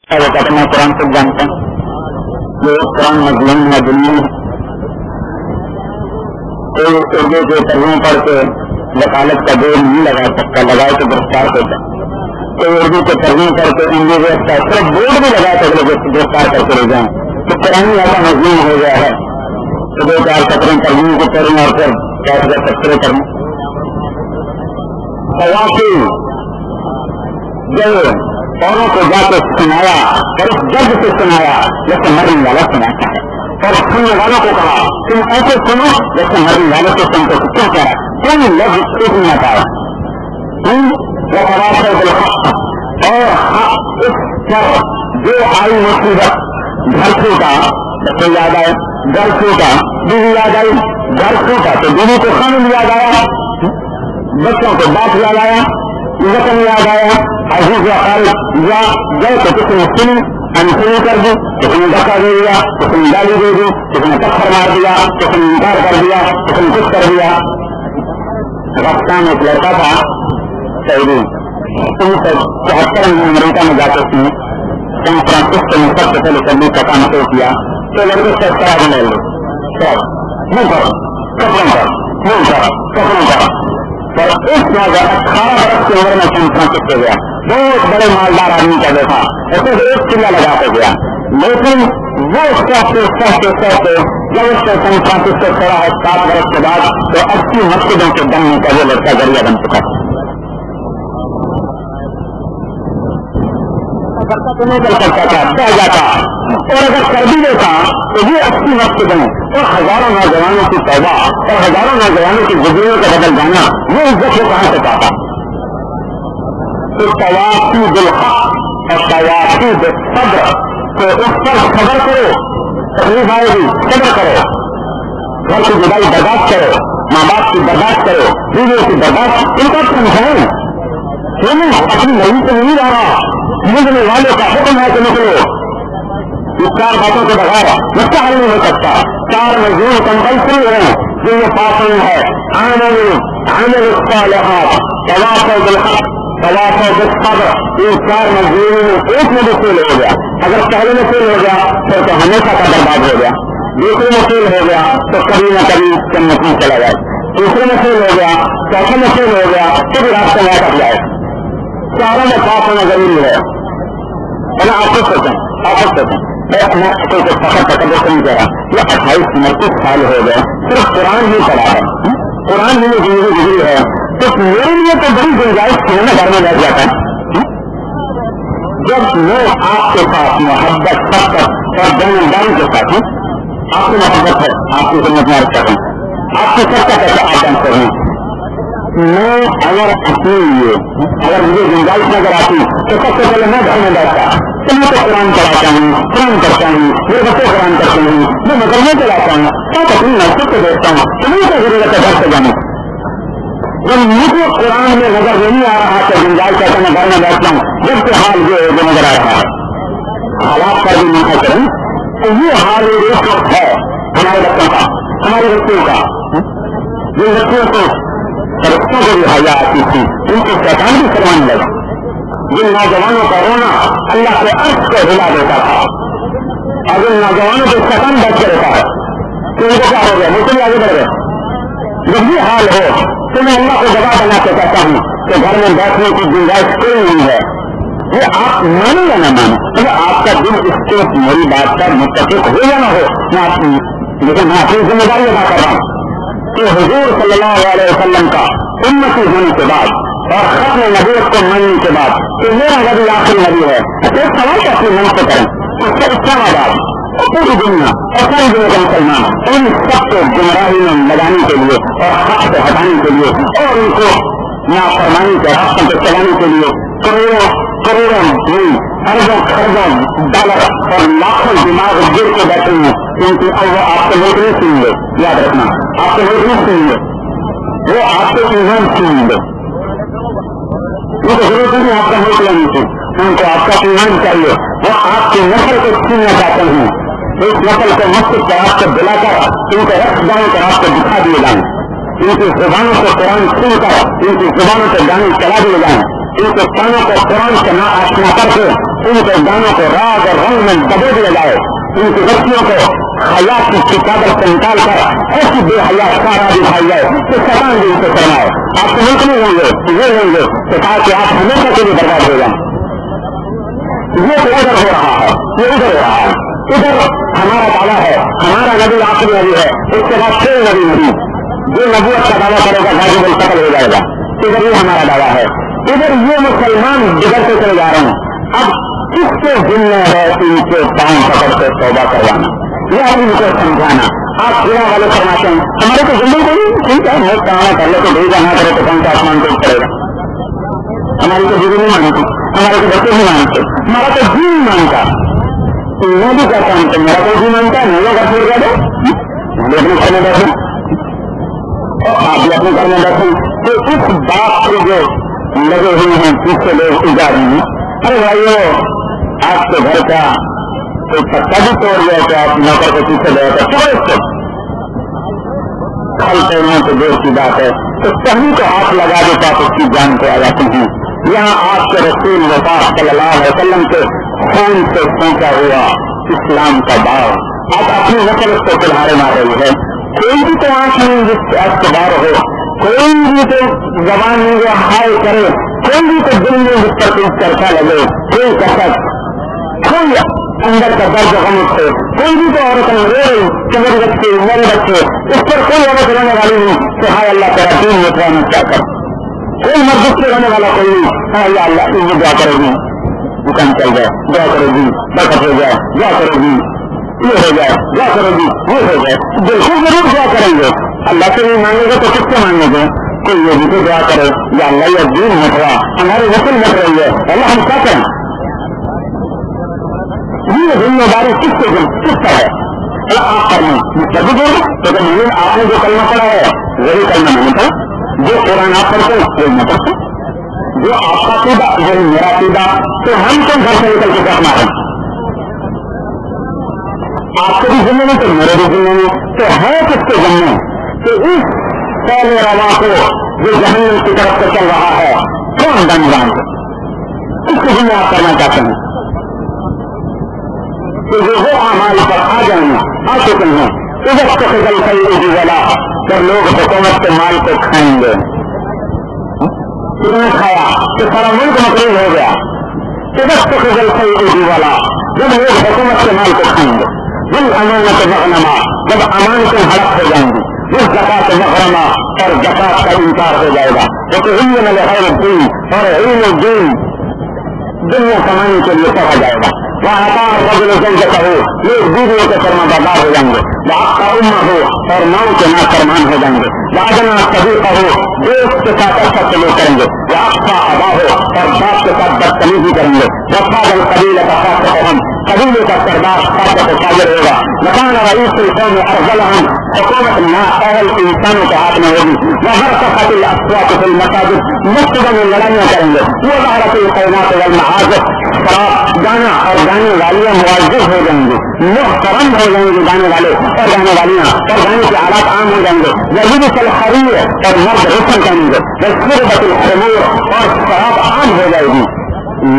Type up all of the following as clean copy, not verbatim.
وہ کہتے ہیں قرآن کو جانتے ہیں، یہ قرآن مظلوم ہے دلی ہے، تو اردو کے ترجمے پڑھ کے وکالت کا بورڈ نہیں لگا سکتا، لگائے تو گرفتار ہوتا، تو اردو کے ترجمے پڑھ کے انگریز کا صرف بورڈ بھی لگا تو گرفتار کر کے لے جائیں، تو قرآن ایسا مظلوم ہو گیا ہے تو 2-4 سطریں ترجمے کو کریں اور پھر 10 سطریں کریں۔ جب اوروں کو جا کے سنایا اور اس درد سے سنایا جیسے مرنے والا سناتا ہے، اور سننے والوں کو کہا تم ایسے سنو جیسے مرنے والوں کو سنتے کو کیوں کہہ رہا کوئی لفظ ایک نہیں آتا ہے اور اس پر جو آئی مصیبت گھر چھوٹا بچے یاد آئے، گھر چھوٹا بیوی یاد آئی، گھر چھوٹا تو بیوی کو خامد یاد آیا، بچوں کو باپ یاد آیا، وطن یاد آیا، عزیز یا گئے تو کسی نے سنی انسنی کر دی، کسی نے دھکا دے دیا، کسی نے گالی دے دی، کسی نے پتھر مار دیا، کسی نے انکار کر دیا، کسی نے کچھ کر دیا۔ پاکستان ایک لڑکا تھا سعودی 1974 میں امریکہ میں جا کے سین فرانسسکو میں سب سے پہلے تبلیغ کا کام شروع کیا، تو لڑکے سے شراب لے لو، منہ کرو کپڑوں کا منہ کرو کپڑوں کا، اور اس نوجوان 18 برس کی عمر میں سین فرانسسکو گیا، بہت بڑے مالدار آدمی کا دیکھا، اسے ایک چلا لگا کے گیا، لیکن وہ سہتے جب اس سے سین فرانسسکو چھوڑا ہے 7 برس کے بعد تو 80 مسجدوں کے بننے کا وہ لڑکا ذریعہ بن چکا ہے۔ تو نہیں کر سکتا تھا، بہ جاتا، اور اگر کر بھی دیتا تو یہ 80 مسجدیں اور ہزاروں نوجوانوں کی توبہ اور ہزاروں نوجوانوں کی زندگیوں کا بدل جانا یہ عزت کو کہاں سے پاتا؟ تو تواقی بالحق اور تواقی بالصبر، تو اس پر صبر کرو، تکلیف آئے گی صبر کرو، گھر کی جدائی برداشت کرو، ماں باپ کی برداشت کرو، بیویوں کی برداشت، ان کو سمجھائیں، اپنی نہیں تو نہیں رہا، نکلنے والے کا حکم ہے کہ نکلو، اس 4 باتوں کے بغیر مسئلہ حل نہیں ہو سکتا۔ 4 مضمون کمپلسری ہیں جن میں پاسن ہے عامل الصالحات تواصوا بالحق تواصوا بالصبر، ان 4 مضمون میں ایک میں بھی فیل ہو گیا، اگر پہلے میں فیل ہو گیا پھر تو ہمیشہ کا برباد ہو گیا، دوسرے میں فیل ہو گیا تو کبھی نہ کبھی جنت میں چلا جائے، تیسرے میں فیل ہو گیا، چوتھے میں فیل ہو گیا تو بھی راستہ میں اٹک جائے، 4 میں پاس ہونا ضروری ہے۔ آپ خود سوچیں میں کوئی فخر تکبر سے نہیں کہہ رہا، یہ 28-29 سال ہو گئے صرف قرآن ہی پڑھا ہے، قرآن ہی میں زندگی گزری ہے، تو میرے لیے تو بڑی گنجائش تھی نا گھر میں بیٹھ جاتا ہے۔ جب میں آپ کے ساتھ محبت شفقت اور دینداری کے ساتھ ہوں، آپ کی محبت ہے، آپ کی خدمت میں رکھتا ہوں، آپ کی شفقت ہے آپ جانتے ہیں، میں اگر اپنے لیے اگر مجھے گنجائش نظر آتی تو سب سے پہلے میں گھر میں بیٹھتا تو میں تو قرآن پڑھاتا ہوں، قرآن کرتا ہوں، میرے بچے قرآن کرتے ہیں، میں مقدمے چلاتا ہوں، سب اپنی مسجد کو دیکھتا ہوں، تو مجھے کیا ضرورت ہے گھر سے جانے۔ جب مجھے قرآن میں نظر نہیں آ رہا کہ گنجائش کرتا میں گھر میں بیٹھتا ہوں، جب کہ حال یہ ہے جو نظر آ رہا ہے، حالات پر بھی نہیں کریں تو یہ حال ایک وقت ہے ہمارے بچوں کا، ہمارے بچوں کا، جن بچوں کو فرشتوں کو بھی حیا آتی تھی ان کو شیطان بھی فرمانے لگا، جن نوجوانوں کا رونا اللہ کے عرش کو ہلا دیتا تھا، اور جن نوجوانوں کو شیطان بیٹھ کے رہتا ہے تو ان کو کیا ہو گیا، بالکل آگے بڑھ گئے۔ جب یہ حال ہو تو میں اللہ کو گواہ بنا کے کہتا ہوں کہ گھر میں بیٹھنے کی گنجائش کوئی نہیں ہے، یہ آپ مانو یا نہ مانو، اگر آپ کا دل اس کے میری بات پر متفق ہو یا نہ ہو، لیکن میں اپنی ذمہ داری ادا کر رہا ہوں کہ حضور صلی اللہ علیہ وسلم کا امتی ہونے کے بعد اور ختم نبوت کو ماننے کے بعد کہ میرا نبی آخری نبی ہے، تو ایک سوال کا اپنے من سے کریں، اس سے اسلام آباد اور پوری دنیا اور ساری دنیا کے مسلمان ان سب کو گمراہی میں لگانے کے لیے اور حق سے ہٹانے کے لیے اور ان کو نافرمانی کے راستوں پہ چلانے کے لیے کروڑوں اربوں خربوں ڈالر اور لاکھوں دماغ گر کے بیٹھے ہیں، کیونکہ اب وہ آپ کے لوگ نہیں سنیں گے، یاد رکھنا آپ کے لوگ نہیں سنیں گے، وہ آپ کے ایمان سنیں گے، ان کو ضرورت نہیں آپ کا ملک لینے کی، ان کو آپ کا ایمان چاہیے، وہ آپ کی نسل کو چھیننا چاہتے ہیں، اس نسل کو مسجد کے راستے بلا کر ان کو رقص گاؤں کے راستے دکھا دیے جائیں، ان کی زبانوں سے قرآن سن کر ان کی زبانوں سے گانے چلا دیے جائیں، ان کے کانوں کو قرآن سے نہ آشنا کر کے ان کے گانوں کو راگ اور رنگ میں دبو دیا جائے، ان کی بچیوں کو حیا کی چادر سے نکال کر ایسی بے حیا سارا دکھائی جائے کہ شیطان بھی ان سے فرمائے آپ کے ملک میں ہوں گے یہ ہوں گے تو کہا کہ آپ ہمیشہ کے لیے برباد ہو جائیں۔ یہ تو ادھر ہو رہا ہے، یہ ادھر ہو رہا ہے، ادھر ہمارا دعویٰ ہے ہمارا نبی آخری نبی ہے، اس کے بعد پھر نبی جو نبوت کا دعویٰ کرے گا غازی القتل ہو جائے گا، ادھر یہ ہمارا دعویٰ ہے، ادھر یہ مسلمان بگڑتے چلے جا رہے ہیں۔ اب کس کے ذمہ ہے ان کے پاؤں پکڑ کے توبہ کروانا یا ان کو سمجھانا؟ آپ پورا والے فرماتے ہیں ہمارے تو ذمہ کو نہیں، ٹھیک ہے موت کہاں کر لے تو بھیجا نہ کرے تو کون سا آسمان کو پڑے گا، ہماری تو بیوی نہیں مانتی، ہمارے تو بچے نہیں مانتے، ہمارا تو جی نہیں مانتا، میں بھی کہتا ہوں تو میرا کوئی جی مانتا ہے میرے گھر چھوڑ گیا دو اپنے گھر میں بیٹھے اور آپ بھی اپنے گھر میں بیٹھے تو اس بات کو جو لگے ہوئے ہیں پیچھے لوگ اجا رہے ہیں، ارے بھائیو آپ کے گھر کا کوئی پتا بھی توڑ گیا کہ آپ نوکر کو پیچھے لے کر صبح اس کو کھل توڑنا تو دیر کی بات ہے تو کہیں تو ہاتھ لگا دیتا تو اس کی جان پہ آ جاتی ہیں۔ یہاں آپ کے رسول وفا صلی اللہ علیہ وسلم کے خون سے پہنچا ہوا اسلام کا باغ آج اپنی نسل اس کو چڑھاڑے مار رہی ہے، کوئی بھی تو آنکھ نہیں جس سے آپ کے بار ہو، کوئی بھی تو زبان میں جو ہائے کرے، کوئی بھی تو دل میں جس پر کوئی چرچا لگے، کوئی کسر کوئی اندر کا درد غم اٹھے، کوئی بھی تو عورت روئے چمر بچے مل بچے اس پر کوئی عورت رہنے والی نہیں کہ ہائے اللہ تیرا دین مٹوانا کیا کر، کوئی مرد سے رہنے والا کوئی نہیں ہاں یا اللہ تم دعا کرے گی دکان چل جائے دعا کرے گی برکت ہو جائے دعا کرے گی یہ ہو جائے دعا کرے گی وہ ہو جائے، بالکل ضرور دعا کریں گے، اللہ سے نہیں مانگے گا تو کس سے مانگے گے؟ کوئی یہ بھی تو دعا کرے یا اللہ یہ دین مٹوا ہماری نسل مٹ رہی ہے اللہ ہم کیا کریں؟ یہ ذمہ داری کس کا ہے؟ آپ کرنا سبھی دور تو آپ نے جو کلمہ پڑھا ہے وہی کلمہ نہیں پڑھا، جو قرآن آپ پڑھتے ہیں وہی نہ پڑھتے، جو آپ کا سیدھا وہی میرا سیدھا، تو ہم کیوں گھر سے نکل کے کرنا ہے؟ آپ کے بھی ذمہ نہیں تو میرے بھی ذمہ نہیں، تو ہے کس کے ذمہ کہ اس پہلے روا کو جو جہنم کی طرف سے چل رہا ہے کون بنوان اس کے ذمہ آپ کرنا چاہتے ہیں کہ وہ اعمال پر آ جائیں آ چکے ہیں ادھر تو خزل خیری والا جب لوگ حکومت کے مال کو کھائیں گے، کتنا کھایا کہ سارا ملک مقروض ہو گیا، ادھر تو خزل خیری والا جب لوگ حکومت کے مال کو کھائیں گے، جب امانت مغنما جب امانتیں ہڑپ ہو جائیں گی، جس زکات مغرمہ اور زکات کا انکار ہو جائے گا، کیونکہ علم لغیر الدین اور علم الدین دنیا کمانے کے لیے پڑھا جائے گا، لوگ بیویوں کے فرما بردار ہو جائیں گے، آپ کا امہ ہو اور ماؤں کے نافرمان ہو جائیں گے، راجنا صدیقہ ہو دوست کے ساتھ اچھا سلوک کریں گے، یا آپ کا آبا ہو اور باپ کے ساتھ بدتمیزی کریں گے، رفاظ القبیلہ کا خاص ہم قبیلے کا سردار خاص تاجر ہوگا، مکان رئیس القوم افضلهم حکومت نہ اہل انسانوں کے ہاتھ میں ہوگی، وبرکت الاصوات فی المساجد مستقبل میں لڑائیاں کریں گے، وہ ظاہرت القینات والمعازف شراب گانا اور گانے والیاں معزز ہو جائیں گے، محترم ہو جائیں گے گانے والے اور گانے والیاں اور گانے کے آلات عام ہو جائیں گے، یہی سلخری اور مرد رسم کریں گے، شربت الخمور اور شراب عام ہو جائے گی۔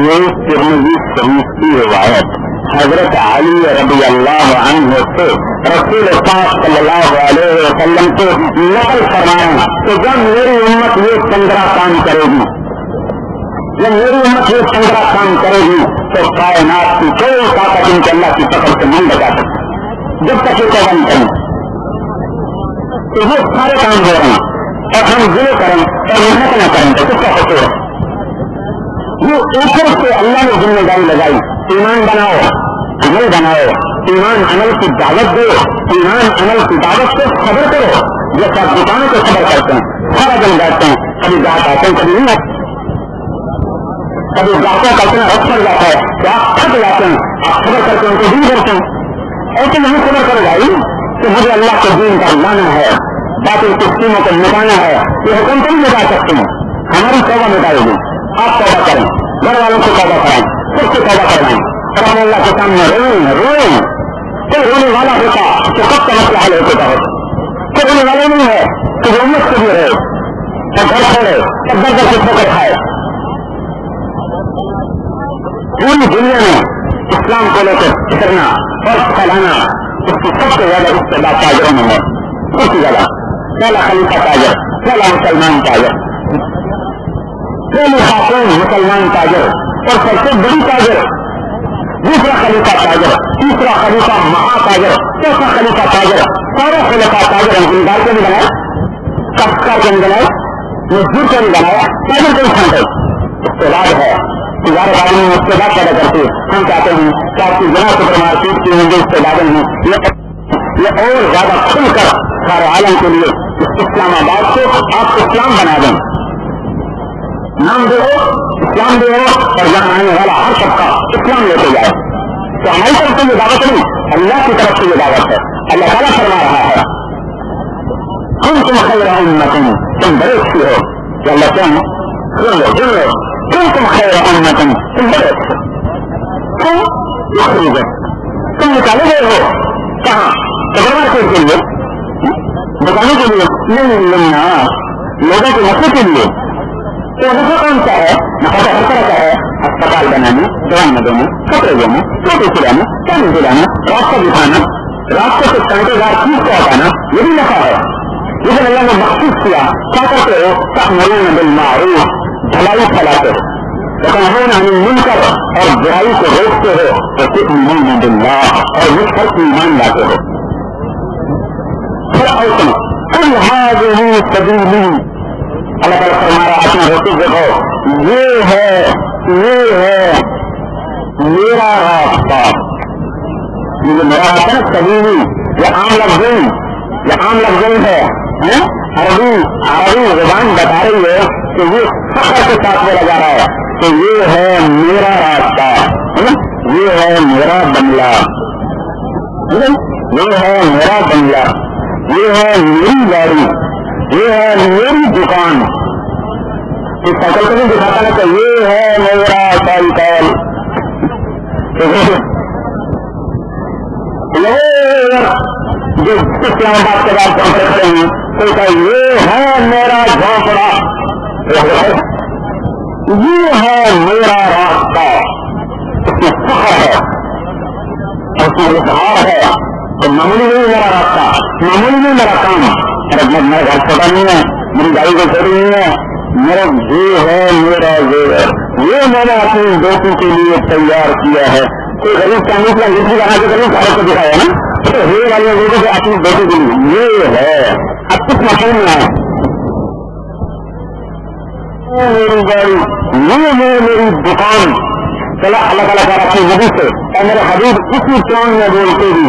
یہ ترمذی شریف کی روایت حضرت علی رضی اللہ عنہ سے رسول پاک صلی اللہ علیہ وسلم کو نقل فرمائیں کہ جب میری امت یہ 15 کام کرے گی، جب میری امت یہ 15 کام کرے گی تو کائنات کی کوئی طاقت ان کے اللہ کی پکڑ سے نہیں بچا سکتی جب تک یہ توبہ نہیں کریں، تو یہ سارے کام ہو رہے ہیں اور ہم ضرور کریں اور محنت نہ کریں تو کس کا قصور ہے؟ یہ اوپر سے اللہ نے ذمہ داری لگائی، ایمان بناؤ عمل بناؤ، ایمان عمل کی دعوت دو، ایمان عمل کی دعوت سے خبر کرو، جیسے آپ دکانوں کو خبر کرتے ہیں، سارا دن بیٹھتے ہیں، کبھی گاہک آتے ہیں کبھی نہیں آتے، کبھی گاہکوں کا اتنا رقص پڑ جاتا ہے کہ آپ تھک جاتے ہیں، آپ خبر کرتے ہیں ان کو دین کرتے ہیں، ایسے نہیں خبر کر گائی کہ مجھے اللہ کے دین کا لانا ہے، باقی تقسیموں کو مٹانا ہے، یہ حکم تو نہیں مٹا سکتے ہیں، ہماری توبہ مٹائے گی، آپ توبہ کریں، گھر والوں کو توبہ کرائیں، خود سے توبہ کروائیں، اور اللہ کے سامنے روئیں، کوئی رونے والا ہوتا تو کب کا مسئلہ حل ہوتا ہے، کوئی رونے والا نہیں ہے کہ وہ امت سے بھی رہے اور گھر چھوڑے تب در سے کھو کر کھائے، پوری دنیا میں اسلام کو لے کر پھرنا اور پھیلانا اس کی سب سے زیادہ استعداد تاجروں میں ہے. سب سے زیادہ پہلا خلیفہ تاجر، پہلا مسلمان تاجر، پہلی خاتون مسلمان تاجر اور سب سے بڑی تاجر، دوسرا خلیفہ تاجر، تیسرا خلیفہ مہا تاجر، چوتھا خلیفہ تاجر، سارے خلیفہ تاجر ہم زمیندار کو نہیں بنایا، کاشتکار کو نہیں بنایا، مزدور کو نہیں بنایا، تاجر کو نہیں چھانٹے. استعداد ہے تجارت آدمی میں استعداد پیدا کرتی ہے. ہم چاہتے ہیں کہ آپ کی بنا سپر مارکیٹ کی جو استعدادیں ہیں یہ اور زیادہ کھل کر سارے عالم کے لیے اسلام آباد کو آپ اسلام بنا دیں. نام دے ہو اسلام دے ہو اور یہاں آنے والا ہر طبقہ اسلام لیتے جائے. تو ہماری طرف سے یہ دعوت نہیں، اللہ کی طرف سے یہ دعوت ہے. اللہ تعالیٰ فرما رہا ہے تم خیر امت، تم بڑے اچھی ہو. کہ اللہ کیا ہے؟ سن لو تم خیر امت، تم بڑے اچھے. تم نکالے گئے ہو کہاں؟ سپر مارکیٹ کے لیے، بتانے کے لیے نہیں، لوگوں کے نفے کے لیے. تو نفع کون سا ہے؟ نفع ہر طرح کا ہے. اسپتال بنانے، دوائیاں دینے، کپڑے دینے، روٹی کھلانا، پانی پلانا، راستہ دکھانا، راستے سے کانٹے دار چیز کو ہٹانا، یہ بھی نفع ہے. لیکن اللہ نے مخصوص کیا کیا کرتے ہو؟ تأمرون بالمعروف، بھلائی پھیلاتے ہو، وتنہون عن المنکر، اور برائی کو روکتے ہو، وتؤمنون باللہ، اور مجھ پر ایمان لاتے ہو. قل هذه سبیلی، اللہ تعالیٰ فرما رہا اپنا روٹی دیکھو، یہ ہے میرا راستہ. یہ میرا راستہ نا سبیلی، یہ عام لفظ ہے. عربی زبان بتا رہی ہے کہ یہ فخر کے ساتھ بولا جا رہا ہے کہ یہ ہے میرا راستہ، یہ ہے میرا بنگلہ، یہ ہے میرا بنگلہ، یہ ہے میری گاڑی، یہ ہے میری دکان. اس سائیکل کو نہیں دکھاتا نا کہ یہ ہے میرا سائیکل. جو اسلام آباد کے بعد جھونپڑے کھڑے ہیں تو یہ ہے میرا جھونپڑا، یہ ہے میرا راستہ. اس میں فخر ہے، اس میں اظہار ہے. تو معمولی نہیں میرا راستہ، معمولی نہیں میرا کام. میرا گھر چھوٹا نہیں ہے، میری گاڑی کو چھوٹی نہیں ہے، میرا یہ ہے میرا زیور، یہ میں نے اپنی بیٹی کے لیے تیار کیا ہے. کوئی غریب چاندی کی انگریزی بنا کے غریب بھارت کو دکھایا نا، تو یہ والی انگریزی سے اپنی بیٹی کے لیے یہ ہے. اب کچھ مشین میں ہے میری گاڑی، یہ ہے میری دکان. چلا اللہ تعالیٰ کر اپنی نبی سے اور میرے حبیب اسی ٹون میں بولتے بھی،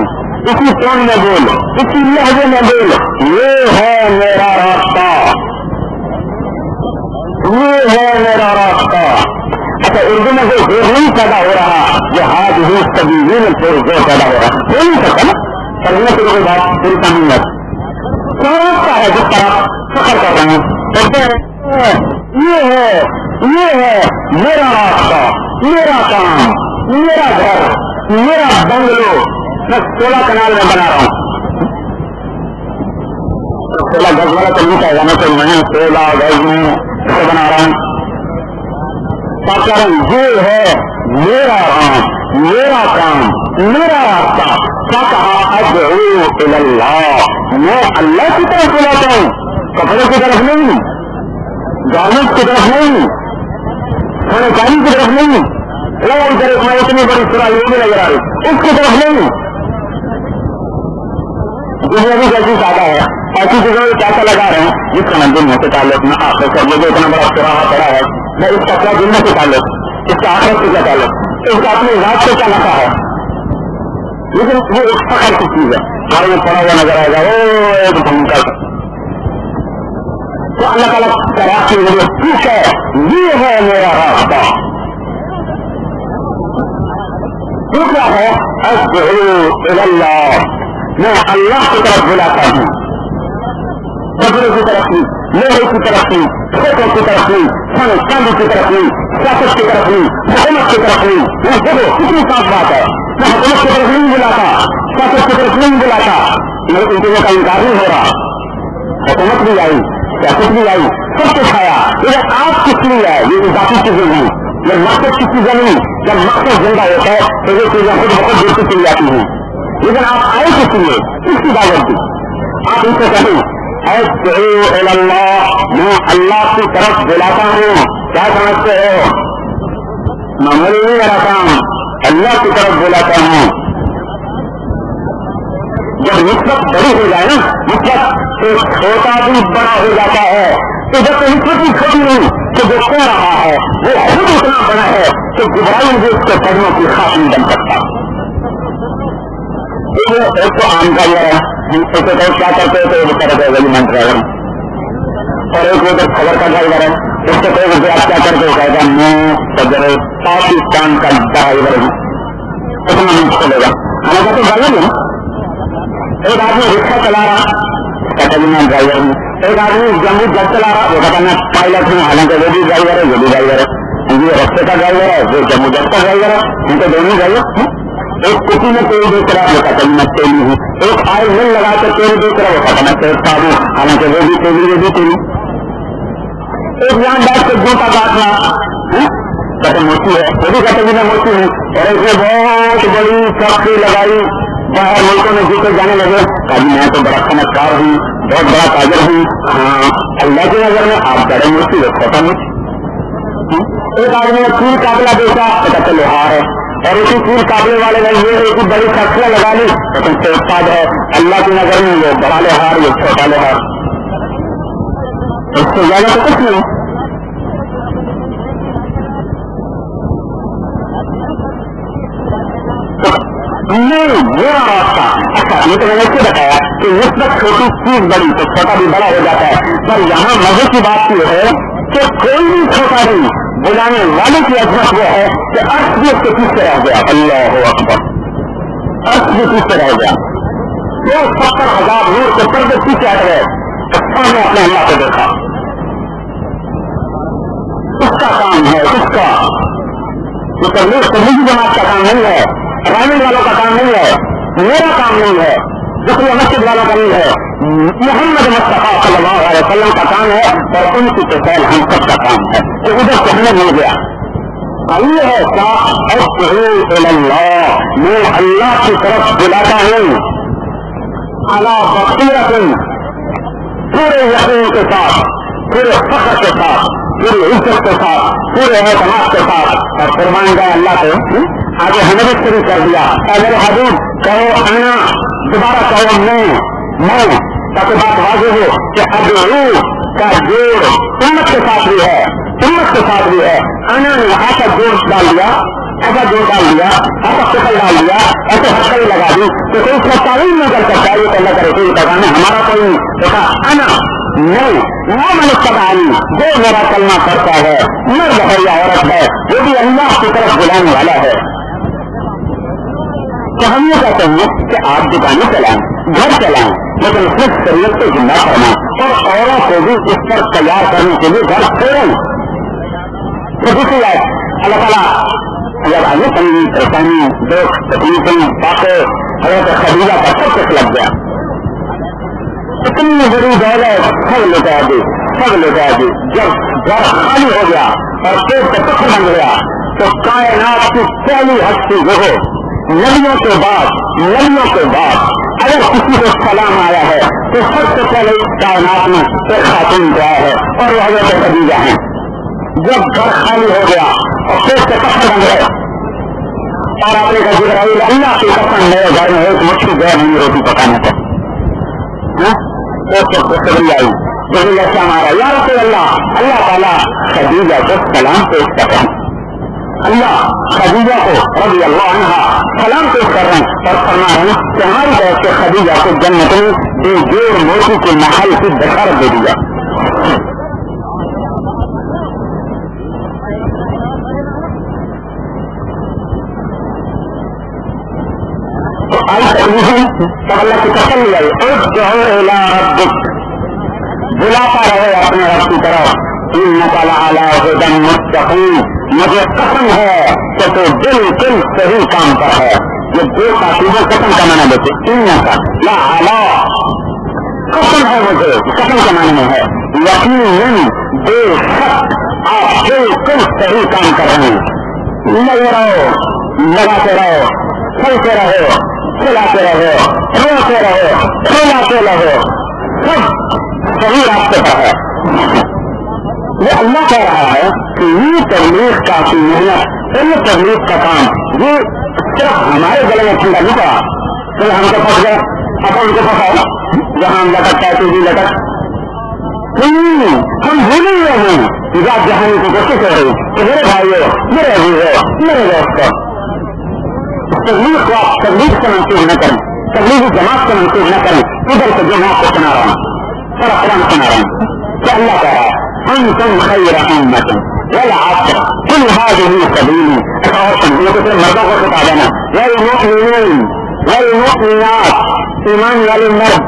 اسی ٹون میں بول، اسی لہجے میں بول، یہ ہے میرا راستہ، یہ ہے میرا راستہ. اچھا اردو میں کوئی زور نہیں پیدا ہو رہا، جو ہاتھ ہی سبھی میں زور پیدا ہو رہا ہو نہیں سکتا نا. کرنے کے کوئی بات پوری کام ہے راستہ ہے جس طرح فخر کر رہے ہیں کہتے ہیں یہ ہے میرا راستہ، میرا کام، میرا گھر، میرا بنگلو. میں 16 کنال میں بنا رہا ہوں. 16 گز والا تو نہیں چاہیے نا، تو میں 16 گز میں بنا رہا ہوں. یہ ہے میرا رام، میرا کام، میرا راستہ. کیا کہا؟ ادعو الی اللہ، میں اللہ کی طرف بلاتا ہوں، کپڑے کی طرف نہیں، گارمنٹ کی طرف نہیں، کھانے پانی کی طرف نہیں، میں اتنی بڑی سرائی بھی نظر آ رہی اس کی طرف نہیں. دنیا بھی جیسی زیادہ ہے، ایسی چیزوں میں پیسہ لگا رہے ہیں جس کا نہ دنیا سے تعلق نہ آخرت سے. مجھے اتنا بڑا سراہا پڑا ہے، میں اس کا کیا دنیا سے تعلق، اس کا آخرت سے کیا تعلق، اس کا اپنی ذات سے کیا نفع ہے. لیکن وہ ایک فخر کی چیز ہے، گھر میں پڑا ہوا نظر آئے گا وہ ایک بھنکر. تو اللہ تعالیٰ کا راستہ ٹھیک ہے، یہ ہے میرا راستہ. دوسرا ہے ادعو الی اللہ، میں اللہ کی طرف بلاتا ہوں. کپڑے کی طرف نہیں، لوہے کی طرف نہیں، کھیتوں کی طرف نہیں، سونے چاندی کی طرف نہیں، سیاست کی طرف نہیں، حکومت کی طرف نہیں. دیکھو کتنی صاف بات ہے، میں حکومت کی طرف نہیں بلاتا، سیاست کی طرف نہیں بلاتا. میرے ان چیزوں کا انکار نہیں ہو رہا. حکومت بھی آئی، سیاست بھی آئی، سب کچھ آیا، لیکن آپ کس لیے ہے؟ یہ ذاتی چیزیں ہیں. یہ مقصد کی چیزیں نہیں. جب مقصد زندہ ہوتا ہے تو یہ چیزیں خود بخود دیکھتی چلی جاتی ہیں. لیکن آپ آئے کس لیے؟ کس کی دعوت دی؟ آپ ان سے کہیں ادعو الی اللہ، میں اللہ کی طرف بلاتا ہوں. کیا سمجھتے ہو؟ معمولی نہیں میرا کام، اللہ کی طرف بلاتا ہوں. جب نسبت بڑی ہو جائے نا، نسبت تو چھوٹا بھی بڑا ہو جاتا ہے. تو جب تو نسبت بھی چھوٹی نہیں تو جو کہہ رہا ہے وہ خود اتنا بڑا ہے کہ جبرائیل بھی اس کے قدموں کی خاتون بن سکتا. ایک تو عام کا یہ ہے کیا کرتے تو وہ کرتے ولیمن ڈرائیور، اور ایک وہ خبر کا ڈرائیور ہے. اس سے کوئی آپ کیا کرتے ہو کہتا میں صدر پاکستان کا ڈرائیور ہوں، اتنا نہیں چلے گا. ہمیں کہتے ڈرائیور ہوں. ایک آدمی رکشا چلا رہا کہتا میں ڈرائیور ہوں. ایک آدمی جموں جج چلا رہا وہ کہتا میں پائلٹ ہوں، حالانکہ وہ بھی ڈرائیور ہے، وہ بھی ڈرائیور ہے. یہ رستے کا ڈرائیور ہے، وہ جموں جج کا ڈرائیور ہے. ان کو دونوں ڈرائیور. ایک کسی میں تیل دیکھ رہا وہ کہتا میں تیلی ہوں. ایک آئل مل لگا کر تیل دیکھ رہا وہ کہتا میں تیل صاحب ہوں، حالانکہ وہ بھی تیلی وہ بھی تیلی. ایک یہاں بیٹھ کے جوتا کاٹنا کہتے موتی ہے، وہ بھی کہتے میں موتی ہوں. اور اس نے بہت بڑی فیکٹری لگائی، باہر ملکوں میں جوتے جانے لگے. کہا میں تو بڑا صنعتکار ہوں، بہت بڑا تاجر ہوں. ہاں اللہ کی نظر میں آپ بڑے موتی ہو، چھوٹا موتی. ایک آدمی نے تیر قابلہ بیچا کہتے لوہار ہے، اور اسی تیر قابلے والے نے یہ ایک بڑی فیکٹری لگا لی تو استاد ہے. اللہ کی نظر میں یہ بڑا لوہار یہ چھوٹا لوہار، اس سے زیادہ تو کچھ نہیں. میرا راستہ اچھا یہ تو میں نے اسے بتایا کہ نسبت چھوٹی چیز بڑی تو چھوٹا بھی بڑا ہو جاتا ہے. پر یہاں مزے کی بات یہ ہے کہ کوئی بھی چھوٹا نہیں، بلانے والے کی عظمت وہ ہے کہ عرش بھی اس کے پیچھے رہ گیا. اللہ اکبر، عرش بھی پیچھے رہ گیا. 70,000 نور کے پردے پیچھے ہٹ گئے. سب نے اپنے اللہ کو دیکھا. اس کا کام ہے، اس کا یہ تبلیغی جماعت کا کام نہیں ہے، رائمنڈ والوں کا کام نہیں ہے، میرا کام نہیں ہے، دوسری مسجد والوں کا نہیں ہے. محمد مصطفیٰ صلی اللہ علیہ وسلم کا کام ہے اور ان کی پہل ہم سب کا کام ہے. تو ادھر سے ہمیں مل گیا. یہ ہے کیا ادعو اللہ، میں اللہ کی طرف بلاتا ہوں علی بصیرۃ، پورے یقین کے ساتھ، پورے فخر کے ساتھ، پوری عزت کے ساتھ، پورے اعتماد کے ساتھ. اور قربان گئے اللہ کو آگے ہمیں بھی شروع کر دیا. اگر حبیب کہو انا، دوبارہ کہو میں، تاکہ بات واضح ہو کہ ادعو کا جوڑ امت کے ساتھ بھی ہے، امت کے ساتھ بھی ہے. انا نے ایسا جوڑ ڈال دیا، ایسا جوڑ ڈال دیا، ایسا شکل ڈال دیا، ایسے ہتھیلی لگا دی تو کوئی اس میں تعلیم نہیں کر سکتا. یہ اللہ کا رسول کا کام ہے، ہمارا کوئی نہیں. دیکھا انا میں منستانی، جو میرا کلمہ کرتا ہے، مرد ہے یا عورت ہے، وہ بھی اللہ کی طرف بلانے والا ہے. تو ہم یہ کہتے ہیں کہ آپ دکانیں چلائیں، گھر چلائیں، لیکن خود شریعت کو زندہ کرنا اور اوروں کو بھی اس پر تیار کرنے کے لیے گھر چھوڑیں. تو دوسری بات اللہ تعالیٰ جب آگے تنگی پریشانی دکھ تکلیفیں باتیں حضرت خدیجہ کا سب کچھ لگ گیا. اتنی بڑی دولت سب لوٹا دی، سب لوٹا دی. جب گھر خالی ہو گیا اور پیٹ کا پتھر بن گیا تو کائنات کی پہلی ہستی وہ ہو نبیوں کے بعد اگر کسی کو سلام آیا ہے تو سب سے پہلے کائنات میں ایک خاتون دعا ہے اور وہ حضرت خدیجہ ہیں. جب گھر خالی ہو گیا اور پیٹ کے پتھر بن گئے اور آپ نے کہا جبرائیل اللہ کی قسم میرے گھر میں ایک مٹھی گئے نہیں روٹی پکانے کو. ایک خوشخبری آئی جبریل السلام آ رہا یا رسول اللہ، اللہ تعالیٰ خدیجہ کو سلام پیش کر رہے ہیں، اللہ خدیجہ کو رضی اللہ عنہا سلام پیش کر رہے ہیں اور فرما رہے ہیں کہ ہماری طرف سے خدیجہ کو جنت میں بے جوڑ موتی کے محل کی بشارت دے دیا. تو اللہ کی قسم لی آئی ادعو الی ربک، بلاتا رہے اپنے رب کی طرف. انک لعلی ھدی مستقیم، مجھے قسم ہے کہ تو بالکل صحیح کام پر ہے. یہ دو تاکیدیں قسم کا معنی دیتے. انک لعلی، قسم ہے مجھے، قسم کا معنی ہے یقیناً بے شک آپ بالکل صحیح کام کر رہے ہیں. لگے رہو، لگاتے رہو، چلتے رہو، چلاتے رہو، روتے رہو، کھلاتے رہو، سب صحیح راستے پر ہے. یہ اللہ کہہ رہا ہے کہ یہ تبلیغ کا محنت اور یہ تبلیغ کا کام یہ صرف ہمارے گلے میں ٹھنڈا نہیں پڑا. پھر ہم کو پھنس گئے، اب ان کو پھنساؤ جہاں ہم لٹکتا ہے تو بھی لٹک. ہم بھولے ہوئے ہیں ذات جہانے کی کوشش ہو رہی کہ میرے بھائیو، میرے عزیزو، میرے دوستو، تبلیغ کو آپ تبلیغ سے منسوخ نہ کریں، تبلیغی جماعت سے منسوخ نہ کریں. ادھر سے جو میں آپ کو سنا رہا ہوں اور قرآن سنا رہا ہوں کہ اللہ کہہ رہا ہے انتم خیر امة والعصر قل هذه سبيلي. مردوں کو بتا دینا والمؤمنون والمؤمنات، ایمان والے مرد،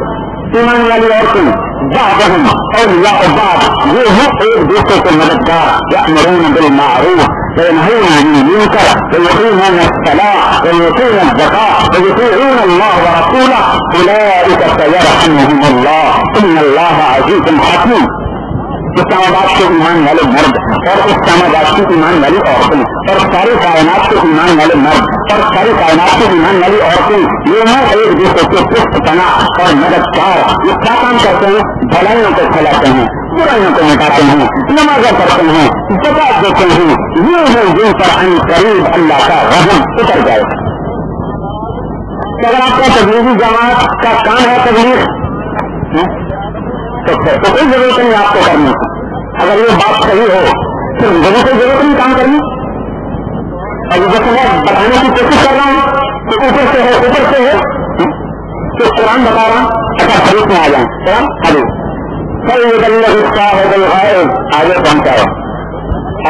ایمان والی عورتیں، بعضهم اولیاء بعض، یہ ہیں ایک دوسرے کے مددگار. یأمرون بالمعروف وينهون عن المنكر ويقيمون الصلاة ويؤتون الزكاة ويطيعون الله ورسوله أولئك سيرحمهم الله إن الله عزيز حكيم. اسلام آباد کے ایمان والے مرد اور اسلام آباد کی ایمان والی عورتیں اور ساری کائنات کے ایمان والے مرد اور ساری کائنات کی ایمان والی عورتیں یہ ہیں ایک دوسرے کے پشت پناہ اور مددگار. یہ کیا کام کرتے ہیں؟ بھلائیوں کو پھیلاتے ہیں، برائیوں کو مٹاتے ہیں، نمازیں پڑھتے ہیں، زکات دیتے ہیں. یہ ہے جن پر ان قریب اللہ کا رحم اتر جائے. اگر آپ کا تبلیغی جماعت کا کام ہے تبلیغ تو کوئی ضرورت نہیں آپ کو کرنے کی. اگر یہ بات صحیح ہو تو مجھے کوئی ضرورت نہیں کام کرنی. اور جیسے میں بتانے کی کوشش کر رہا ہوں تو اوپر سے ہے تو قرآن بتا رہا ہوں. اچھا حدیث میں آ جائیں. قرآن حدیث آگے پہنچاؤ.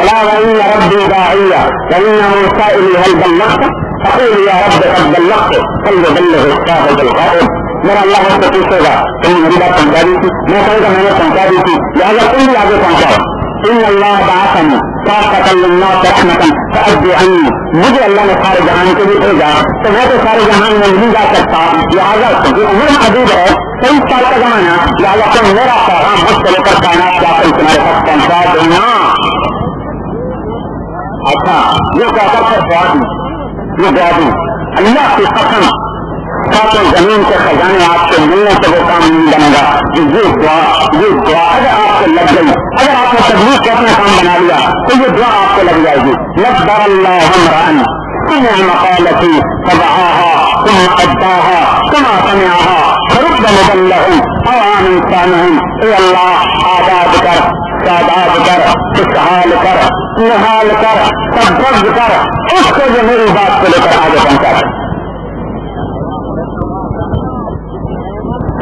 اللہ ربی داعیہ وإن سائلی هل بلغت فقول یا رب قد بلغت فليبلغ الشاهد الغائب. میرا اللہ مجھ سے پوچھے گا تم نے میری بات پہنچا دی تھی، میں کہوں گا میں نے پہنچا دی تھی، لہٰذا تم بھی آگے پہنچاؤ. ان اللہ بعثنی کافۃ للناس رحمۃ فأدوا عنی. مجھے اللہ نے سارے جہان کے لیے بھیجا تو میں تو سارے جہان میں نہیں جا سکتا، لہٰذا جو عمر حدود ہے 23 سال کا زمانہ، لہٰذا تم میرا پیغام مجھ سے لے کر کائنات کے آخر تمہارے پاس پہنچا دینا. اچھا یہ کہہ کر پھر دعا دوں اللہ کی قسم ساتوں زمین کے خزانے آپ کے ملنے سے وہ کام نہیں بنے گا. یہ دعا اگر آپ کو لگ گئی، اگر آپ نے تبلیغ کو اپنا کام بنا لیا تو یہ دعا آپ کو لگ جائے گی. نصبر اللہ امرأ سمع مقالتي فدعاها ثم أداها كما سمعها فرد مبلغ أو عن إنسانهم اے اللہ آباد کر، سادات کر، خوشحال کر، نحال کر، سبز کر اس کو جو میری بات کو لے کر آگے پہنچا کر.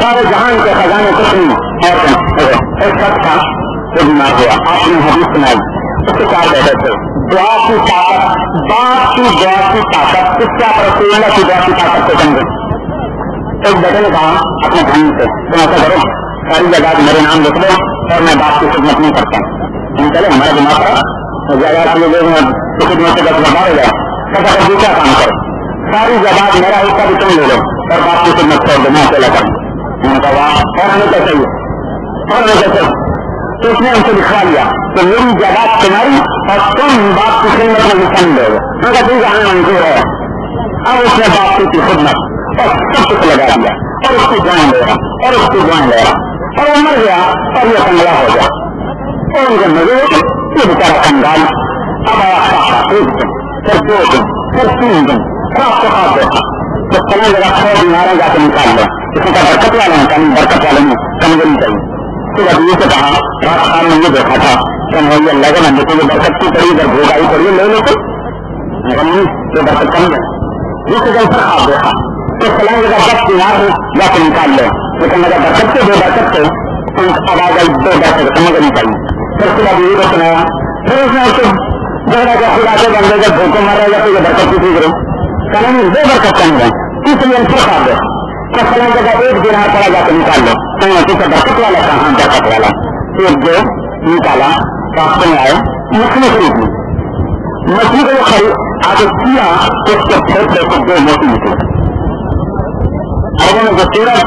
سارے جہان کے خزانے کچھ نہیں. اور ایک شخص تھا وہ بیمار ہوا، آپ نے حدیث سنائی، اس کے چار بیٹھے تھے. دعا کی طاقت، باپ کی دعا کی طاقت، اس کے آپ رسول اللہ کی دعا کی طاقت کو سمجھے. ایک بیٹے نے کہا اپنے بھائی سے تم ایسا کرو ساری جگہ میرے نام لکھ دو اور میں باپ کی خدمت نہیں کرتا. ہم چلے ہمارا دماغ تھا جگہ کے لوگ کی خدمت سے 10 بار ہو جائے. کہتا ہے دوسرا کام کرو، ساری جگہ میرا حصہ بھی تم لے لو اور باپ کی خدمت چھوڑ دو، میں اکیلا کروں. میں نے کہا اور ہمیں کیسے ہی اور ہمیں کیسے. تو اس نے ہم سے لکھوا لیا کہ میری جگہ تمہاری اور تم باپ کی خدمت میں حصہ نہیں دو گے. میں کہا ٹھیک ہے ہمیں منظور ہے. اب اس نے باپ کی خدمت اور سب کچھ لگا دیا اور اس کی جان لے رہا اور اس کی جان لے رہا اور وہ مر گیا اور یہ کنگلا ہو گیا. اور ان کے مزے یہ بیچارا کنگال اب آیا ایک دن پھر 2 دن پھر 3 دن خواب کو خواب دیکھا تو پہلے جگہ 100 دینار جا کے نکال لو. اس کا برکت والے ہیں کہیں برکت والے میں کمزوری چاہیے. پھر ابھی سے کہا رات خان نے یہ دیکھا تھا کہ نہیں اللہ کے بندے کو یہ برکت کی پڑی ادھر بھوگائی پڑی لے لو تو یہ برکت کم ہے. یہ سے جب خواب دیکھا تو فلاں جگہ 10 دینار ہے جا کے نکال لو، لیکن اگر برکت سے 2 برکت سے آواز آئی 2 برکت سمجھنی چاہیے. پھر اس کے بعد یہ کو سنایا، پھر اس نے اس کو جگہ کا خدا کے بندے جب بھوکوں مارا یا تو یہ برکت کی فکر کہ نہیں 2 برکت کم ہے. اس لیے پھر خواب دیکھا تو فلاں جگہ 1 دینار پڑا جا کے نکال لو. برکت والا کہاں برکت والا ایک جو نکالا راستے میں آئے مچھلی خرید لی. مچھلی کو خرید آگے کیا تو اس کے پھر 2 موتی نکلے. اربوں میں جو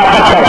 78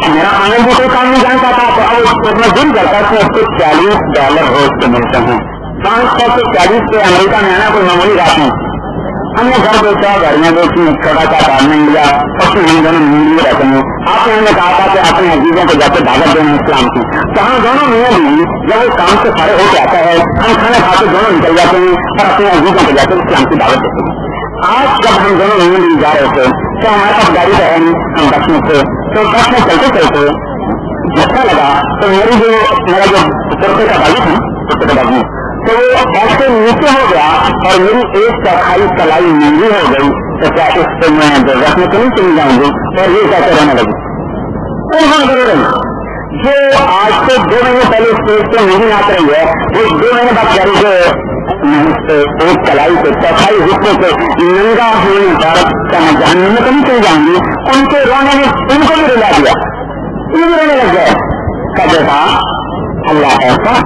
میرا آنند بھی کوئی کام نہیں جانتا تھا تو اب میں دن کرتا تھا اس کو $40 روز کے ملتے ہیں. 500 سے 40 سے امریکہ میں آنا کوئی معمولی بات نہیں. ہم نے گھر بیچا, گاڑیاں بیچی, چھوٹا سا کار نہیں ملا, اس میں ہم دونوں مل رہتے ہیں. آپ نے ہمیں کہا تھا کہ اپنے عزیزوں کو جا کے دعوت دینا اسلام کی, تو ہم دونوں میں بھی جب وہ کام سے کھڑے ہو کے آتا ہے ہم کھانا کھا کے دونوں نکل جاتے ہیں اور اپنے عزیزوں کو جا کے اسلام کی دعوت دیتے ہیں. آج جب ہم دونوں میں بھی جا رہے تھے تو ہمارے پاس گاڑی ہے نہیں, ہم بس میں تھے, تو بس میں چلتے چلتے جھٹکا لگا تو میرا جو کرتے کا بازو تھا کرتے کا بازو تو وہ ایسے نیچے ہو گیا اور میری ایک چوتھائی کلائی مہنگی ہو گئی. تو کیا اس سے میں رکھنے تو نہیں چلی جاؤں گی اور یہ کہتے رہنے لگی. جو آج سے 2 مہینے پہلے اسٹیج پہ مہنگی آ رہی ہے وہ 2 مہینے بعد جاری جو ایک کلائی سے چوتھائی حصے سے ننگا ہونے پر کیا میں جہنم میں تو نہیں چلی جاؤں گی. ان کے رونے نے ان کو بھی رلا دیا, ان بھی رونے لگ گئے. کہتے تھا اللہ ایسا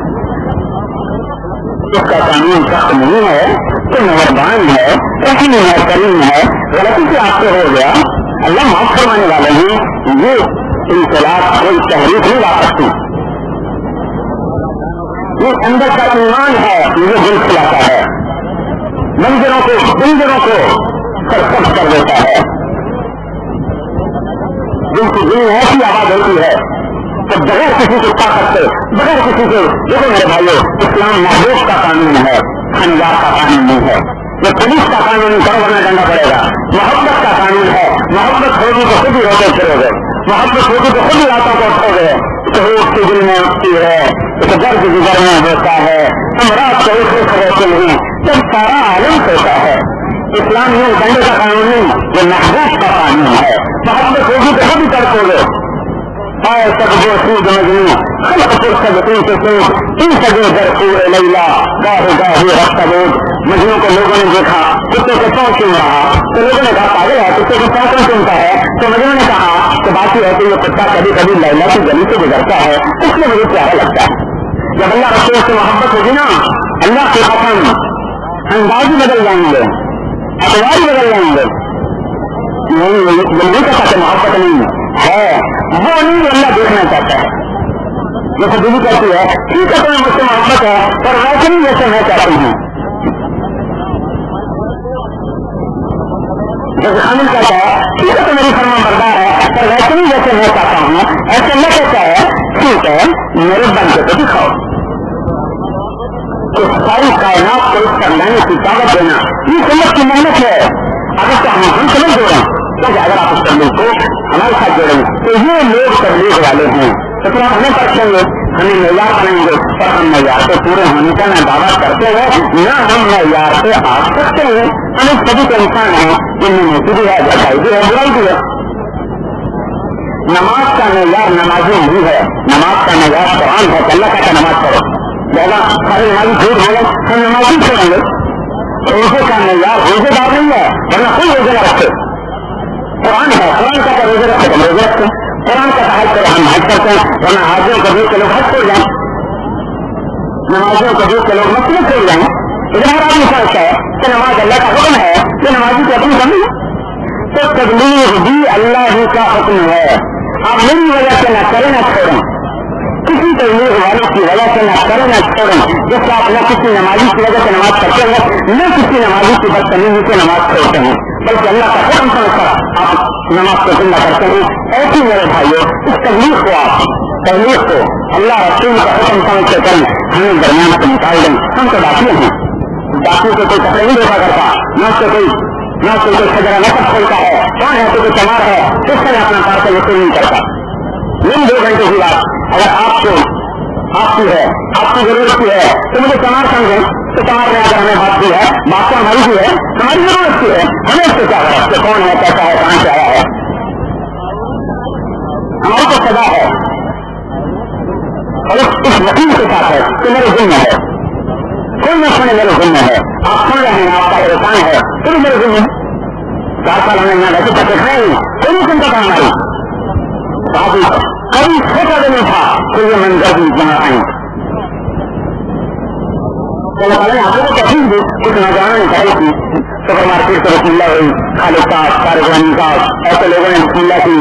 اس کا قانون سخت نہیں ہے, تو مہربان ہے, رحیم ہے, کریم ہے, غلطی سے آپ سے ہو گیا, اللہ معاف فرمانے والے ہیں. یہ انقلاب کوئی تحریک نہیں لا سکتی. یہ اندر کا ایمان ہے, یہ دل کھلاتا ہے, بندروں کو سرکش کر دیتا ہے. دل کی دل ایسی آواز ہوتی ہے تو بغیر کسی کی طاقت سے, بغیر کسی کے, دیکھو میرے بھائیو, اسلام محبوب کا قانون ہے, خنجار کا قانون نہیں ہے. یہ پولیس کا قانون کرو ورنہ ڈنڈا پڑے گا. محبت کا قانون ہے, محبت ہوگی تو خود ہی روتے پھرو گے, محبت ہوگی تو خود ہی راتوں کو اٹھو گے. تو اس کے دل میں اٹھتی ہے, تو درد جگر میں ہوتا ہے, ہم رات کو اٹھے ہوتے ہیں جب سارا عالم ہوتا ہے. اسلام یہ ڈنڈے کا قانون نہیں, یہ محبوب کا قانون ہے. محبت ہوگی تو خود ہی تڑپو گے. آئے سب جو سود مجنوں خلق پر سب سے سوچ ان سجو در پورے لیلا گاہے گاہے رفتہ بود. مجنوں کو لوگوں نے دیکھا کتے کے پاؤں چن رہا, تو لوگوں نے کہا پاگل ہے, کتے کے پاؤں کون چنتا ہے. تو مجنوں نے کہا کہ باقی ہے کہ یہ کتا کبھی کبھی لیلا کی گلی سے گزرتا ہے, اس لیے مجھے پیارا لگتا ہے. جب اللہ رسول سے محبت ہوگی نا, اللہ کے قسم انداز ہی بدل جائیں گے, اطوار ہی بدل جائیں گے. نہیں کہتا کہ محبت نہیں ہے, وہ نہیں اللہ دیکھنا چاہتا ہے. جیسے بیوی کہتی ہے ٹھیک ہے تمہیں مجھ سے محبت ہے پر ویسے نہیں جیسے میں چاہتی ہوں. جیسے خامن کہتا ہے ٹھیک ہے تو میری فرما بردار ہے پر ویسے نہیں جیسے میں چاہتا ہوں. ایسے اللہ کہتا ہے ٹھیک ہے میرے بندے کو دکھاؤ. تو ساری کائنات کو اس سمجھانے کی طاقت دینا یہ سمجھ کی محنت ہے. اگر تو ہم سمجھ دو رہے ہیں تو اگر آپ اس تبلیغ کو ہمارے ساتھ جوڑیں تو یہ لوگ تبلیغ والے ہیں, تو پھر ہم ہمیں پرکھیں گے, ہمیں معیار بنائیں گے, پر ہم معیار سے پورے ہونے کا نہ دعویٰ کرتے ہیں نہ ہم معیار سے آ سکتے ہیں. ہم سبھی کے انسان ہیں, ان میں موسیقی بھی ہے, اچھائی بھی ہے, برائی بھی ہے. نماز کا معیار نمازی نہیں ہے, نماز کا معیار قرآن ہے کہ اللہ کا نماز پڑھو. زیادہ سارے نمازی جھوٹ بولے ہم نمازی چھوڑیں گے. روزے کا معیار روزے دار نہیں ہے, ورنہ کوئی روزے نہ رکھتے. قرآن ہے, قرآن کا روزے رکھتے ہم روزے رکھتے ہیں, قرآن کا حج کرے ہم حج کرتے ہیں, ورنہ حاجیوں کو دیکھ کے لوگ حج چھوڑ جائیں, نمازیوں کو دیکھ کے لوگ مسجد چھوڑ جائیں. لیکن ہر آدمی سمجھتا ہے کہ نماز اللہ کا حکم ہے, یہ نمازی کی اپنی کمی ہے. تو تبلیغ بھی اللہ ہی کا حکم ہے. آپ میری وجہ سے نہ کریں نہ چھوڑیں, کسی تبلیغ والوں کی وجہ سے نہ کریں نہ چھوڑیں. جیسے آپ نہ کسی نمازی کی وجہ سے نماز پڑھتے ہیں نہ کسی نمازی کی بدتمیزی سے نماز پڑھتے ہیں, بلکہ اللہ کا حکم سمجھ کر آپ نماز کو زندہ کرتے ہیں. ایسی میرے بھائیوں اس تبلیغ کو آپ تبلیغ کو اللہ رسول کا حکم سمجھ کے کریں, ہمیں درمیان سے نکال دیں. ہم تو باقی ہیں, باقی سے کوئی کپڑے نہیں دیکھا کرتا, نہ سے کوئی خجرہ نقد کھولتا ہے, کون ہے کوئی چمار ہے, کس طرح اپنا کار سے وصول نہیں کرتا. نہیں 2 گھنٹے کی بات اگر آپ کو آپ کی ہے, آپ کی ضرورت کی ہے تو مجھے چمار سمجھیں, تو چمار نے اگر ہمیں بات کی ہے, بات تو ہماری بھی ہے, ہماری ضرورت کی ہے, ہمیں اس سے کیا کرا کہ کون ہے, کیسا ہے, کہاں سے آیا ہے, ہماری تو سزا ہے. اور اس وکیل کے ساتھ ہے کہ میرے ذمہ ہے, کوئی نہ سنے میرے ذمہ ہے, آپ سن رہے ہیں, آپ کا احسان ہے, پھر میرے ذمہ ہے. 4 سال ہمیں یہاں رہتے تک کھائیں گے, کوئی نہیں سنتا تھا ہماری بات. کبھی سوچا بھی نہیں تھا کہ یہ منظر بھی جہاں آئیں. آپ کو کہیں بھی کچھ نوجوانوں نے کہی تھی سپر مارکیٹ سے بسم اللہ ہوئی، خالد صاحب، طارق غنی صاحب، ایسے لوگوں نے بسم اللہ کی،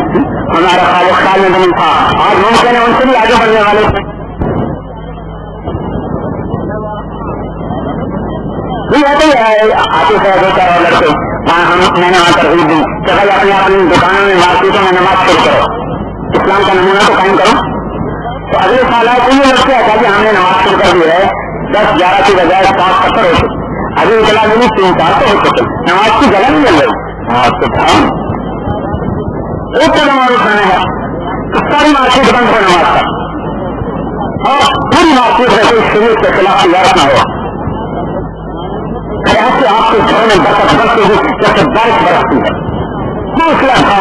ہمارا خالد خال میں نہیں تھا، آج ممکن ہے ان سے بھی آگے بڑھنے والے تھے. آتے تھے دو چار لڑکے، میں نے وہاں ترغیب دی کہ بھائی اپنے اپنی دکانوں میں مارکیٹوں میں نماز شروع کرو، اسلام کا نمونہ تو قائم کرو. تو اگلے سال آئے تو یہ لڑکے آتا کہ ہم نے نماز شروع کر دی ہے، 10-11 کی بجائے 7-70 ہو چکے، ابھی اطلاع ملی 3-4 ہو چکے، نماز کی جگہ نہیں مل رہی. نماز تو تھا ایک قدم اور اٹھانا ہے، ساری مارکیٹ بند ہو نماز کا، اور پوری مارکیٹ میں کوئی شریعت کے خلاف تجارت نہ ہو. ایسے آپ کے گھر میں برکت برسے گی جیسے بارش برستی ہے. دوسرا تھا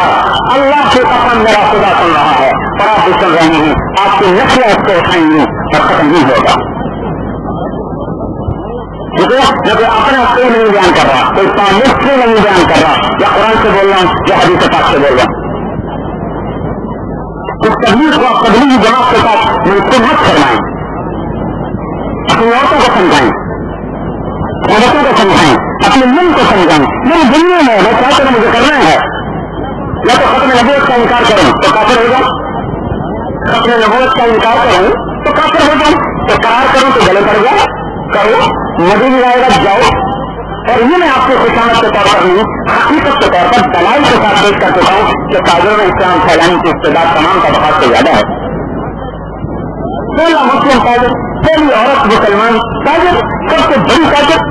اللہ کی قسم میرا خدا سن رہا ہے اور آپ بھی سن رہے ہیں، آپ کی نسلیں اس کو اٹھائیں گی اور ختم نہیں ہوگا. ٹھیک ہے، میں کوئی اپنا کوئی نہیں بیان کر رہا، کوئی پامسٹری نہیں بیان کر رہا، یا قرآن سے بول رہا ہوں یا حدیث پاک سے بول رہا ہوں. اس تبلیغ کو آپ تبلیغی جماعت کے ساتھ منسوخ مت کرنائیں، اپنی عورتوں کو سمجھائیں، بچوں کو سمجھائیں، اپنے من کو سمجھائیں. میری دنیا میں میں کیا کروں، مجھے کرنا ہے، یا تو ختم نبوت کا انکار کروں تو کافر ہو جاؤں، ختم نبوت کا انکار کروں تو کافر ہو جاؤں، اقرار کروں تو گلے پڑ جاؤ، کرو نبی بھی آئے گا جاؤ. اور یہ میں آپ کو خوشامد کے طور پر نہیں، حقیقت کے طور پر دلائل کے ساتھ پیش کر چکا ہوں کہ تاجروں میں اسلام پھیلانے کی استعداد تمام کا بہت سے زیادہ ہے. پہلا مسلم تاجر، پہلی عورت مسلمان تاجر، سب سے بڑی تاجر.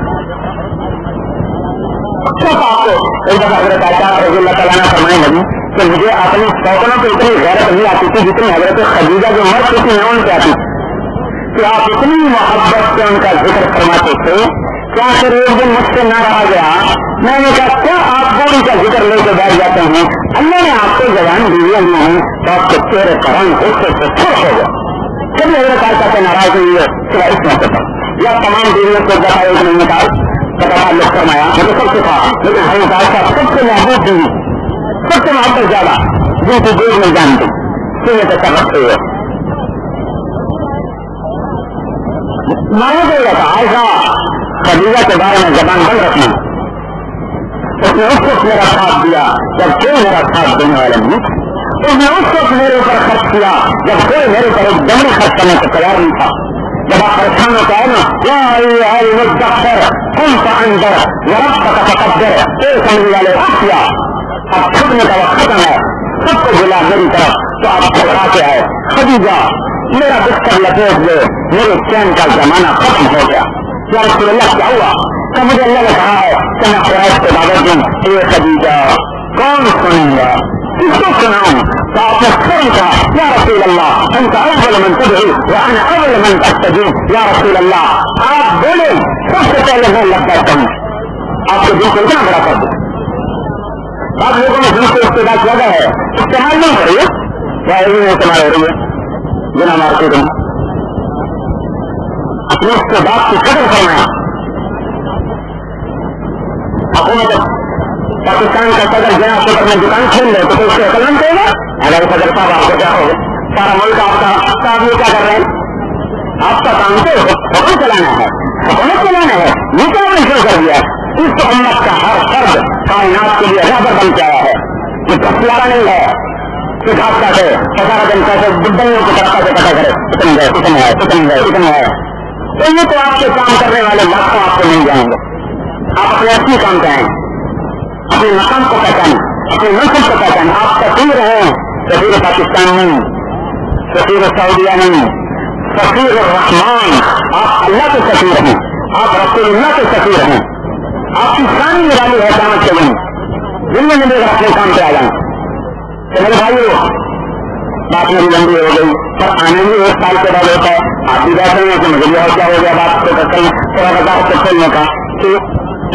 آپ کو ایک دفعہ حضرت عائشہ رضی اللہ تعالیٰ عنہ فرمانے لگی کہ مجھے اپنی شوقوں پہ اتنی غیرت نہیں آتی تھی جتنی حضرت خدیجہ جو مر چکی ہیں ان پہ آتی تھی، کہ آپ اتنی محبت سے ان کا ذکر فرماتے تھے. کیا پھر ایک دن مجھ سے نہ رہا گیا، میں نے کہا کیا آپ بوڑھی کا ذکر لے کے بیٹھ جاتے ہیں، اللہ نے آپ کو جوان دیے ہوئے ہیں تو آپ کے چہرے کرم اس سے چھوٹ ہو گیا. کبھی حضرت عائشہ سے ناراض ہوئی ہے سوا اس موقع پر، یا تمام بیویوں کو دفعہ ایک مہینے کا تعلق فرمایا، مجھے سب سے تھا، لیکن حضرت عائشہ سب سے محبوب بیوی، سب سے محبت زیادہ، جن کی دیکھ نہیں جانتی، سینے پہ سر رکھتے ہوئے مانا دے گا تھا. عائشہ خدیجہ کے بارے میں زبان بند رکھنا، اس نے اس وقت میرا ساتھ دیا جب کوئی میرا ساتھ دینے والا نہیں تھا، اس نے اس وقت میرے اوپر خرچ کیا جب کوئی میرے اوپر ایک دمڑی خرچ کرنے کو تیار نہیں تھا. جب آپ پریشان ہوتا ہے نا کم کا اندر ورب کا تقدر ایک سمجھ والے کیا اب چھٹنے کا وقت ختم ہے، سب کو بلا میری طرف، تو آپ گھبرا کے آئے خدیجہ میرا بستر لپیٹ دے، میرے چین کا زمانہ ختم ہو گیا. یا رسول اللہ کیا ہوا؟ کہ مجھے اللہ نے کہا ہے کہ میں قریش کو دعوت دوں. اے خدیجہ کون سنیں گا، کس کو سناؤں؟ تو آپ نے فوراً کہا یا رسول اللہ انت اول من تدعو وانا اول من استجیب. یا رسول اللہ آپ بولے سب سے پہلے میں لبیک کروں. آپ کے دل کو اتنا بڑا کر دوں. آپ لوگوں نے دل سے استعداد زیادہ ہے، استعمال نہیں ہو رہی ہے، کیا استعمال ہو رہی ہے بنا مارکیٹ میں. اپنے استعداد کی قدر فرمایا. حکومت پاکستان کا صدر جنا تو اپنے دکان کھول لے تو اس سے قلم دے گا. اگر صدر صاحب آپ کو کیا ہوگا، سارا ملک آپ کا آپ یہ کیا کر رہے ہیں، آپ کا کام تو حکم چلانا ہے، حکومت چلانا ہے، یہ کیا نے شروع کر دیا. اس امت کا ہر فرد کائنات کے لیے رہبر بن کے آیا ہے، یہ دستیارہ نہیں ہے کہ آپ کا ہے 15 دن کیسے بڈیوں کو طرح سے پتا کرے اتنے گئے اتنے ہے اتنے گئے اتنے ہے. تو یہ تو آپ کے کام کرنے والے لاکھوں آپ کو نہیں جائیں گے. آپ اپنے اپنی کام کریں، اپنے مقام کو پہچانیں، اپنے منصب کو پہچانیں. آپ سفیر ہیں، سفیر پاکستان نہیں، سفیر سعودیہ نہیں، سفیر الرحمان. آپ اللہ کے سفیر ہیں، آپ رسول اللہ کے سفیر ہیں. آپ کی شان نرالی ہے قیامت کے دن، دنیا میں بھی اپنے کام پہ آ جائیں. تو میرے بھائیو بات میری لمبی ہو گئی، پر آنے میں 1 سال کے بعد ہوتا ہے. آپ بھی بیٹھ رہے ہیں کہ مجھے بھی اور کیا ہو گیا بات کو کرتے ہیں تھوڑا وضاحت سے کھولنے کا کہ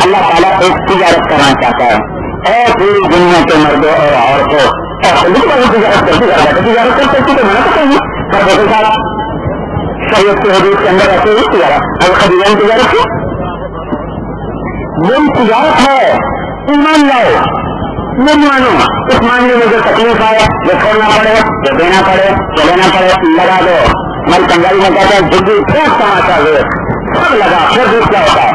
اللہ تعالیٰ ایک تجارت کرنا چاہتا ہے. اے پوری دنیا کے مردوں اور عورتوں تجارت کرتے تو میں تو کہیں پر دیکھے صاحب شریعت کے حدود کے اندر ایسے ہی تجارت اب خدیجہ تجارت کی یہی تجارت ہے. ایمان لاؤ نہیں مانو، اس معاملے میں جو تکلیف آئے جو چھوڑنا پڑے جو دینا پڑے جو لینا پڑے لگا دو. مل کنگاری میں کہتے ہیں جدی خوب تماشا ہوئے سب لگا پھر بھی کیا ہوتا ہے.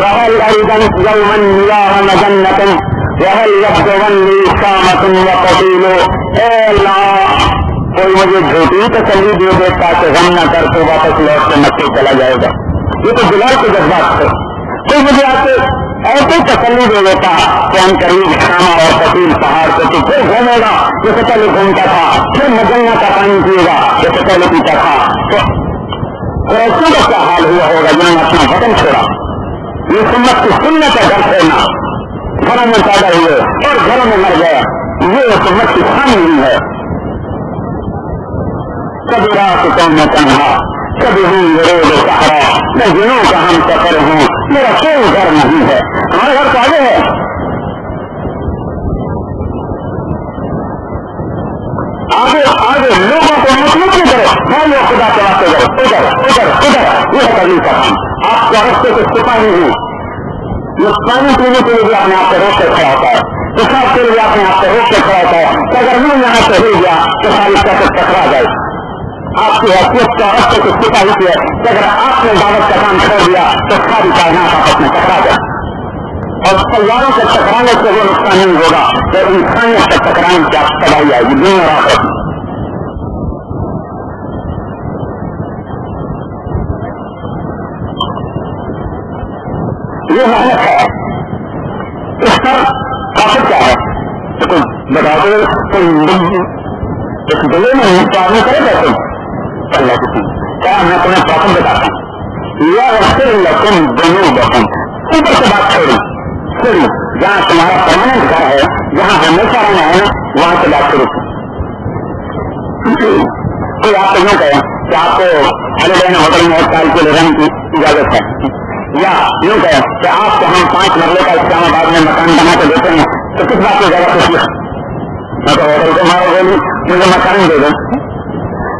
وهل أيضا يوما مياه مجنة وهل يبدوني شامة وقتيل اے اللہ کوئی مجھے جھوٹی تسلی دے دیتا کہ غم نہ کر تو واپس لوٹ کے مکے چلا جائے گا۔ یہ تو بلال کے جذبات تھے۔ کوئی مجھے آ کے ایسے تسلی دے دیتا کہ ہم قریب شامہ اور قتیل پہاڑ سے تو پھر گھومے گا جیسے پہلے گھومتا تھا، پھر مجنہ کا پانی پیے گا جیسے پہلے پیتا تھا، تو قریشوں کا کیا حال ہوا ہوگا جنہوں نے اپنا وطن چھوڑا۔ یہ سنت کی سنت ہے، گھر چھوڑنا، گھروں میں پیدا ہوئے اور گھروں میں مر گئے، یہ سنت کی خامی نہیں ہے۔ کبھی راستوں میں تنہا کبھی ہوں روڈ صحرا، میں جنوں کا ہم سفر ہوں، میرا کوئی گھر نہیں ہے۔ ہمارا گھر تو آگے ہے، آگے آگے لوگوں کو مطلب نہیں کرو، میں یہ خدا کے واسطے کرو ادھر ادھر ادھر، یہ کرنی کرنا۔ آپ کو رستے سے سپاہی ہوں، یہ پانی پینے کے لیے بھی اپنے آپ کو روک کے کھڑا ہوتا ہے، پیشاب کے لیے اپنے آپ کو روک کے کھڑا ہوتا ہے کہ اگر میں یہاں سے ہل گیا تو ساری طاقت ٹکرا جائے۔ آپ کی حیثیت کا رستے سے سپاہی کی ہے کہ اگر آپ نے دعوت کا کام چھوڑ دیا تو ساری کائنات آپس میں ٹکرا جائے، اور سیاروں سے ٹکرانے سے وہ نقصان نہیں ہوگا تو انسانیت سے ٹکرانے کی آپ تباہی آئے گی دنیا اور آخرت میں۔ یہ محنت ہے، اس پر کافر کیا ہے تو کوئی بتا دو، اس دلے میں آدمی کرے گا تم اللہ کی کیا میں تمہیں پرافٹ بتاتا ہوں، یا رستے لکم ذنوبکم، اوپر سے بات چھوڑی چھوڑی، جہاں تمہارا پرماننٹ گھر ہے، جہاں ہمیشہ رہنا ہے نا، وہاں سے بات شروع کوئی آپ کو یوں کہیں کہ آپ کو ہالیڈے ہوٹل میں 1 سال کے لیے رہنے کی اجازت ہے، یا یوں کہیں کہ آپ کو ہم 5 مرلے کا اسلام آباد میں مکان بنا کے دیتے ہیں، تو کس بات کی زیادہ خوشی ہے؟ میں تو ہوٹل کو مارو بولی مجھے مکان دے دو،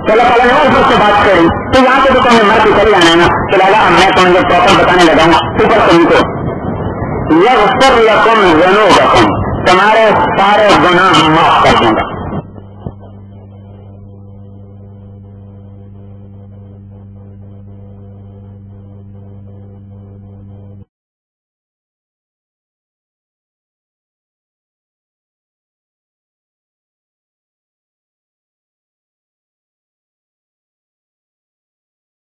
چلو پہلے اوپر سے بات کری تو یہاں سے تو تمہیں مر کے چلی آنا ہے نا، تو لگا میں تمہیں جو پراپر بتانے لگا ہوں اوپر سے نیچے، یغفر لکم ذنوبکم، تمہارے سارے گناہ معاف کر دوں گا۔